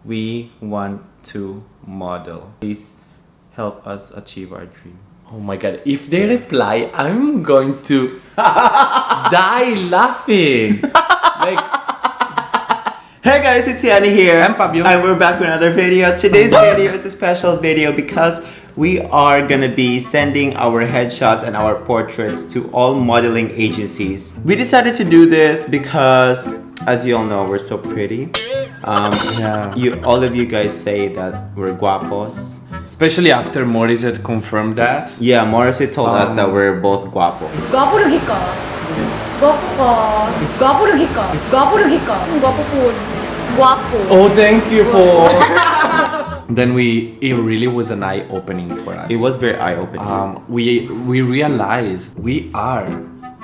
we want to model. Please help us achieve our dream. Oh my god, if they reply, I'm going to die laughing. Like, hey guys, it's Yani here. I'm Fabio. And we're back with another video. Today's video is a special video because we are gonna be sending our headshots and our portraits to all modeling agencies. We decided to do this because, as you all know, we're so pretty. All of you guys say that we're guapos. especially after Morissette confirmed that. Yeah, Morissette told us that we're both guapo. Gwapo lagi ka. Gwapo ka. Gwapo lagi ka. Gwapo lagi ka. Gwapo po. Gwapo. Oh, thank you po. Then it really was an eye-opening for us. It was very eye-opening. We realized we are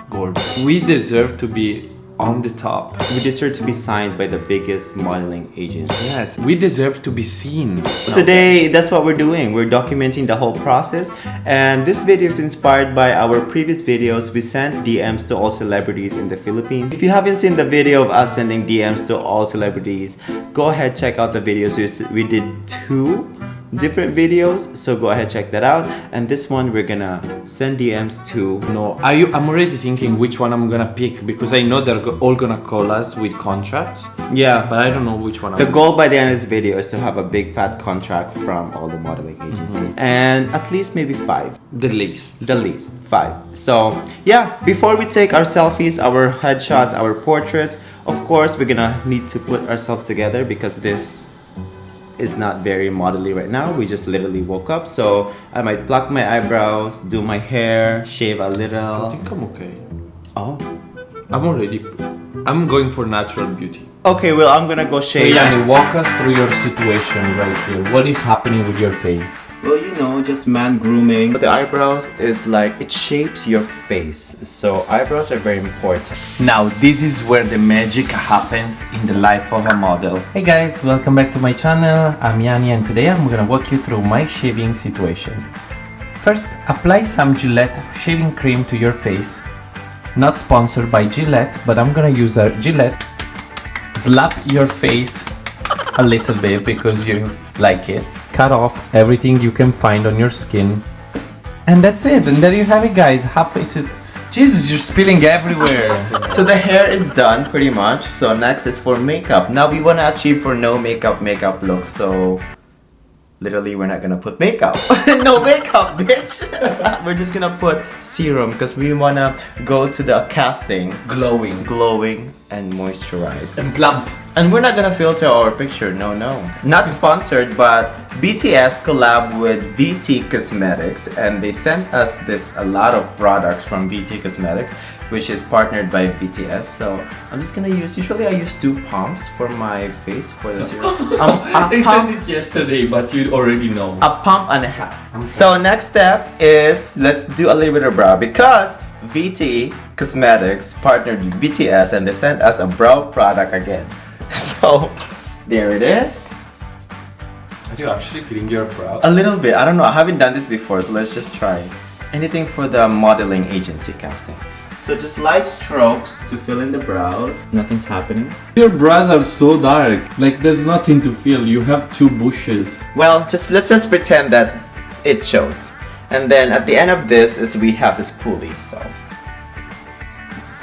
gorgeous. We deserve to be on the top. We deserve to be signed by the biggest modeling agency. Yes, we deserve to be seen. Today, that's what we're doing. We're documenting the whole process, and this video is inspired by our previous videos. We sent DMs to all celebrities in the Philippines. If you haven't seen the video of us sending DMs to all celebrities, go ahead, check out the videos. We did 2 different videos, so go ahead, check that out. And this one we're gonna send DMs to. No, I'm already thinking which one I'm gonna pick because I know they're all gonna call us with contracts. Yeah, but I don't know which one. The goal by the end of this video is to have a big fat contract from all the modeling agencies, and at least maybe 5. The least 5. So yeah, before we take our selfies, our headshots, our portraits, of course we're gonna need to put ourselves together because this is not very modelly right now. We just literally woke up, so I might pluck my eyebrows, do my hair, shave a little. I think I'm okay. Oh, I'm going for natural beauty. okay, well, I'm gonna go shave. So Yani, walk us through your situation right here. What is happening with your face? Well, you know, just man grooming. But the eyebrows is like, it shapes your face, so eyebrows are very important. Now, this is where the magic happens in the life of a model. Hey guys, welcome back to my channel. I'm Yani and today I'm gonna walk you through my shaving situation. First, apply some Gillette shaving cream to your face. Not sponsored by Gillette, but I'm gonna use a Gillette. Slap your face a little bit because you like it. Cut off everything you can find on your skin. And that's it. And there you have it, guys. Half face it. Jesus, you're spilling everywhere. So the hair is done pretty much. So next is for makeup. Now we want to achieve for no makeup look. So literally we're not gonna put makeup. No makeup, bitch. We're just gonna put serum because we wanna go to the casting glowing and moisturized and plump. And we're not gonna filter our picture, no. Not sponsored, but BTS collab with VT Cosmetics, and they sent us a lot of products from VT Cosmetics, which is partnered by BTS. So I'm just gonna usually I use 2 pumps for my face for the serum. They sent it yesterday, but you already know. A pump and a half. Okay. So next step is, let's do a little bit of brow because VT Cosmetics partnered with BTS and they sent us a brow product again. So there it is. Are you actually feeling your brow? A little bit. I don't know. I haven't done this before, so let's just try. Anything for the modeling agency casting. So just light strokes to fill in the brows. Nothing's happening. Your brows are so dark. Like there's nothing to fill. You have 2 bushes. Well, let's just pretend that it shows. And then at the end of this is we have this pulley. So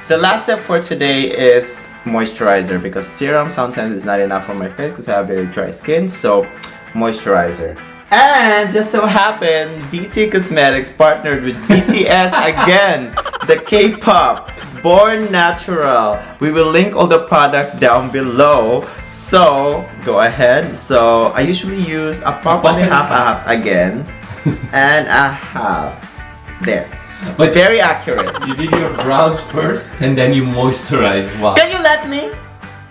the last step for today is moisturizer because serum sometimes is not enough for my face because I have very dry skin. So moisturizer. And just so happened, VT Cosmetics partnered with BTS again. The K-pop Born Natural. We will link all the product down below. So go ahead. So I usually use a pump and a half again. And a half. There. But very accurate. You did your brows first and then you moisturize. Wow. Can you let me?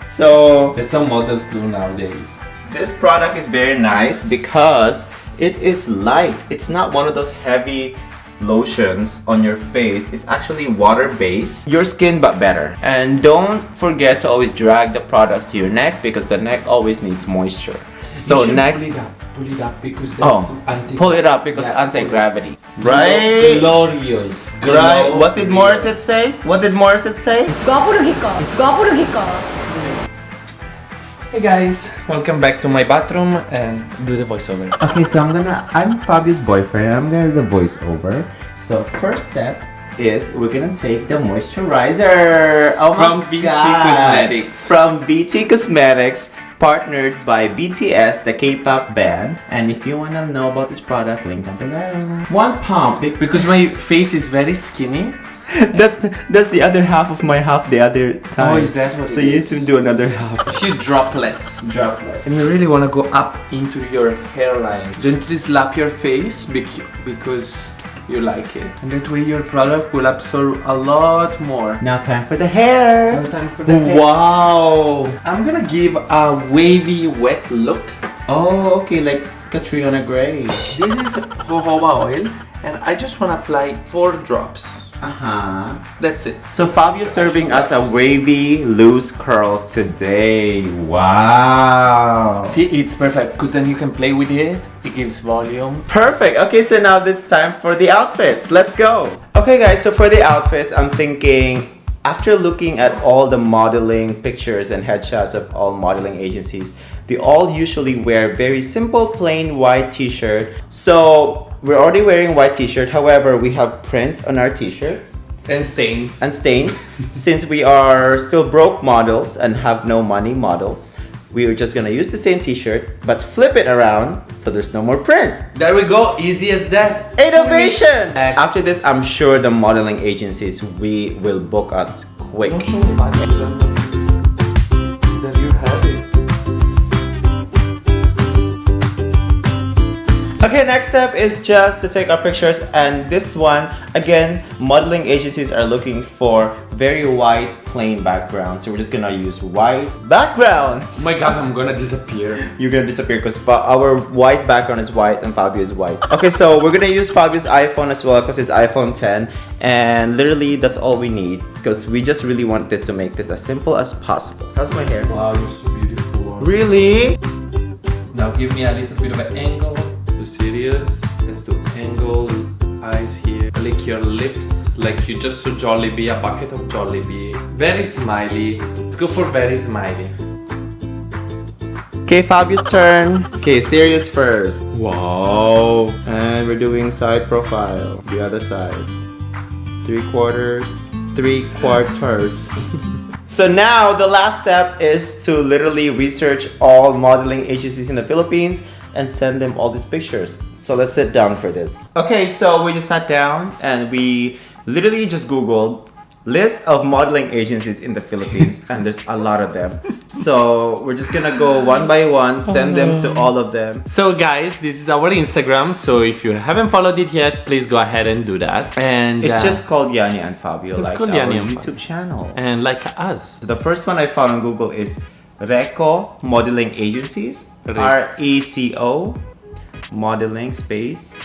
So that's how models do nowadays. This product is very nice because it is light. It's not one of those heavy lotions on your face. It's actually water-based. Your skin but better. And don't forget to always drag the products to your neck because the neck always needs moisture. So neck, pull it up because that's pull it up because anti-gravity. Right? Glorious. Right? What did Morissette say? What did Morissette say? Gwapo lagi ka. Gwapo lagi ka. Hey guys, welcome back to my bathroom and do the voiceover. Okay, so I'm Fabio's boyfriend. I'm gonna do the voiceover. So first step is we're gonna take the moisturizer. Oh From my BT God. Cosmetics. From BT Cosmetics, partnered by BTS, the K-pop band. And if you wanna know about this product, link down below. One pump. Because my face is very skinny. That's the other half of my half the other time. Oh, is that what so it you is? need to do another half. A few droplets. Droplet. And you really want to go up into your hairline. Gently slap your face because you like it. And that way your product will absorb a lot more. Now time for the hair. Now time for the hair. Wow. I'm gonna give a wavy wet look. Oh, okay, like Catriona Gray. This is jojoba oil and I just want to apply 4 drops. That's it. So Fabio's serving us a wavy, loose curls today. Wow. See, it's perfect because then you can play with it. It gives volume. Perfect. Okay, so now it's time for the outfits. Let's go. Okay, guys, so for the outfits, I'm thinking, after looking at all the modeling pictures and headshots of all modeling agencies, they all usually wear very simple, plain white t-shirt. So we're already wearing white t-shirt. However, we have prints on our t-shirts. And stains. And stains. Since we are still broke models and have no money models, we are just gonna use the same t-shirt but flip it around so there's no more print. There we go. Easy as that. Innovation! After this, I'm sure the modeling agencies will book us quick. There you have it. Okay, next step is just to take our pictures, and this one, again, modeling agencies are looking for very white, plain background. So we're just gonna use white backgrounds. Oh my God, I'm gonna disappear. You're gonna disappear because our white background is white and Fabio is white. Okay, so we're gonna use Fabio's iPhone as well because it's iPhone 10, and literally that's all we need because we just really want this to make this as simple as possible. How's my hair? Wow, you're so beautiful. Really? Now give me a little bit of an angle. Too serious. Let's do angle, eyes here. Lick your lips like you just saw Jollibee, a bucket of Jollibee. Very smiley. Let's go for very smiley. Okay, Fabio's turn. Okay, serious first. Wow. And we're doing side profile. The other side. 3/4. 3/4. So now the last step is to literally research all modeling agencies in the Philippines and send them all these pictures. So let's sit down for this. Okay, so we just sat down and we literally just Googled list of modeling agencies in the Philippines, and there's a lot of them. So we're just gonna go one by one, send them to all of them. So guys, this is our Instagram. So if you haven't followed it yet, please go ahead and do that. And It's just called Yani and Fabio, It's like called our Yani and YouTube channel. and like us. So the first one I found on Google is Reco Modeling Agencies. RECO Modeling Space.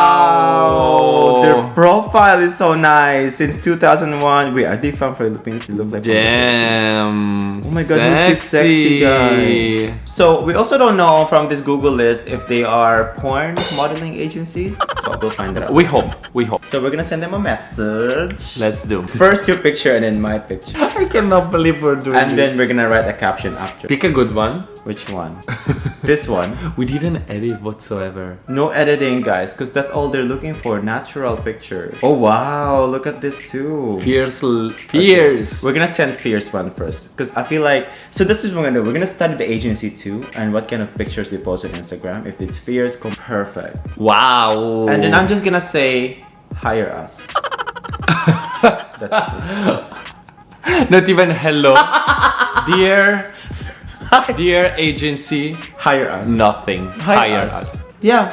Wow! Their profile is so nice. Since 2001. Wait, are they from Philippines? They look like Damn. Oh my God, who's this sexy guy? So we also don't know from this Google list if they are porn modeling agencies. But we'll find that out. We hope. We hope. So we're gonna send them a message. Let's do. First your picture and then my picture. I cannot believe we're doing And this. then we're gonna write a caption after. Pick a good one. Which one? This one. We didn't edit whatsoever. No editing, guys, because that's all they're looking for. Natural pictures. Oh wow, look at this too. Fierce. We're gonna send fierce one first because I feel like, so this is what we're gonna do. We're gonna study the agency too and what kind of pictures they post on Instagram. If it's fierce, perfect. Wow. And then I'm just gonna say hire us. That's it. Not even hello. Dear agency, Hire us. nothing. Hire us. Yeah.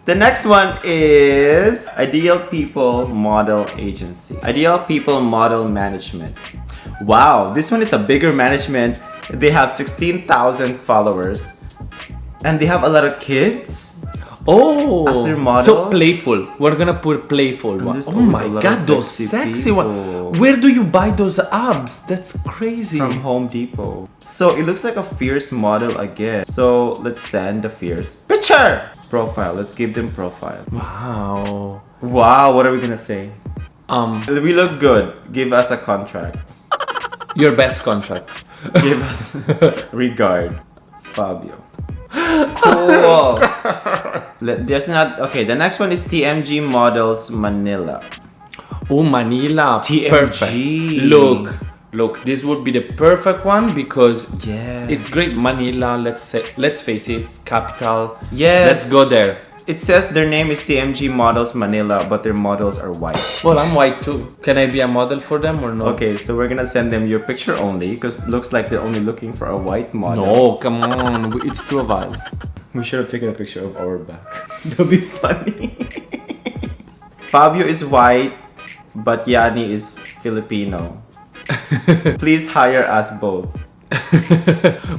The next one is Ideal People Model Agency. Ideal People Model Management. Wow, this one is a bigger management. They have 16,000 followers. And they have a lot of kids. Oh, As their models? so playful. We're gonna put playful one. there's Oh always my a lot God, of those sexy sexy people. ones. Where do you buy those abs? That's crazy. From Home Depot. So it looks like a fierce model again. So let's send the fierce picture. Profile. Let's give them profile. Wow. Wow, what are we gonna say? We look good. Give us a contract. Your best contract. Give us regards, Fabio. Cool. There's not okay. The next one is TMG Models Manila. Oh, Manila. TMG. Perfect. Look, this would be the perfect one because Yes. it's great. Manila, let's face it, capital. Yes. Let's go there. It says their name is TMG Models Manila, but their models are white. Well, I'm white too. Can I be a model for them or no? Okay, so we're gonna send them your picture only because it looks like they're only looking for a white model. No, come on. It's two of us. We should have taken a picture of our back. That'll be funny. Fabio is white, but Yani is Filipino. Please hire us both.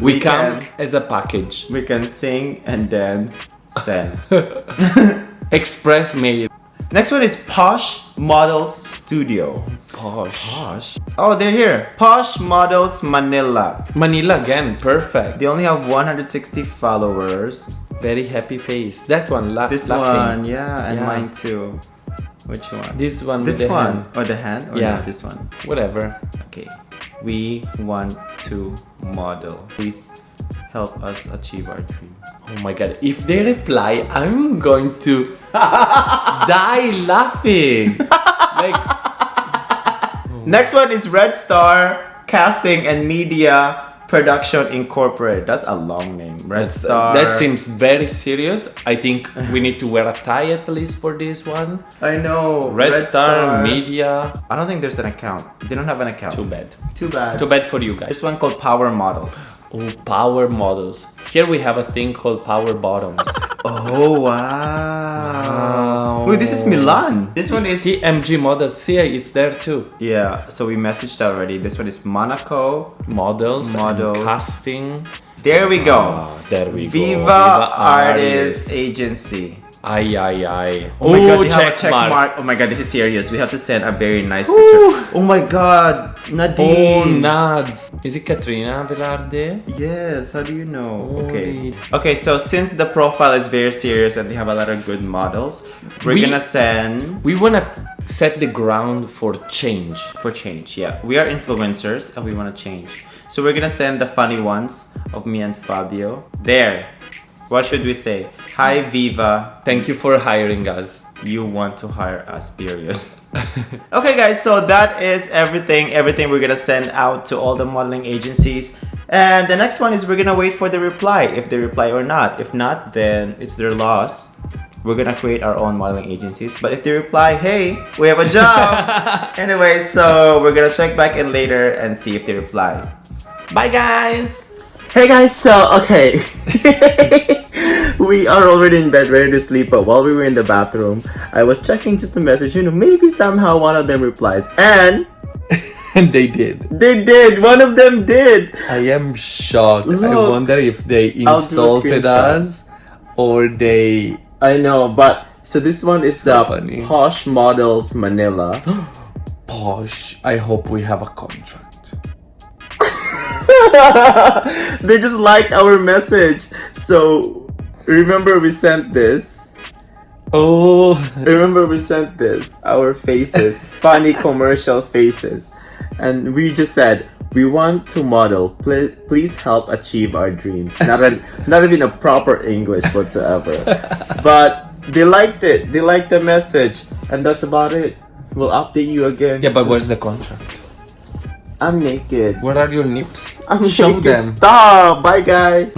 We come can- as a package. We can sing and dance. Send. Express mail. Next one is Posh Models Studio. Posh. Posh? Oh, they're here. Posh Models Manila. Manila again, perfect. They only have 160 followers. Very happy face. That one, This laughing. one, yeah, and Yeah. mine too. Which one? This one This with the one. hand. Or the hand? Or Yeah. not this one? Whatever. Okay. We want to model. Please help us achieve our dream. Oh my god. If they reply, I'm going to die laughing. Like, Next one is Red Star Casting and Media Production Incorporated. That's a long name. Red Star. that seems very serious. I think we need to wear a tie at least for this one. I know. Red Star Media. I don't think there's an account. They don't have an account. Too bad. Too bad. Too bad for you guys. There's one called Power Models. Oh, power models. Here we have a thing called power bottoms. Oh wow. Wow. Wait, this is Milan. This one is TMG models. See, it's there too. yeah. So we messaged already. This one is Monaco. Models. Models. And casting. There we go. Ah, there we go. Viva Artist Agency. Ay, ay, ay. Oh my god, Ooh, they have a check mark. Oh my god, this is serious. We have to send a very nice picture. Oh my god, Oh, Nadine. Nads. Is it Katrina Velarde? Yes, how do you know? Okay. Holy. Okay, so since the profile is very serious and they have a lot of good models, we're gonna send We wanna set the ground for change. for change. Yeah, we are influencers and we wanna change. So we're gonna send the funny ones of me and Fabio. There. What should we say? Hi Viva, Thank you for hiring us. you want to hire us, period. Okay guys, so that is everything we're gonna send out to all the modeling agencies, and the next one is we're gonna wait for the reply, if they reply or not. If not, then it's their loss. We're gonna create our own modeling agencies, but if they reply, hey, we have a job. Anyway, so we're gonna check back in later and see if they reply. Bye, guys. Hey guys, so okay. We are already in bed ready to sleep, but while we were in the bathroom, I was checking just a message, maybe somehow one of them replies, and And they did. they did, one of them did. I am shocked. I Look. wonder if they I'll do a insulted screenshot. us or they. I know, but so this one is So the funny. Posh Models Manila. Posh. I hope we have a contract. They just liked our message. So remember we sent this. Oh. Remember we sent this. Our faces, funny commercial faces, and we just said we want to model. Please help achieve our dreams. Not even a proper English whatsoever. But they liked it. They liked the message, and that's about it. We'll update you again. Yeah, but soon. where's the contract? I'm naked. Where are your nips? I'm Show naked. them. Stop. Bye, guys.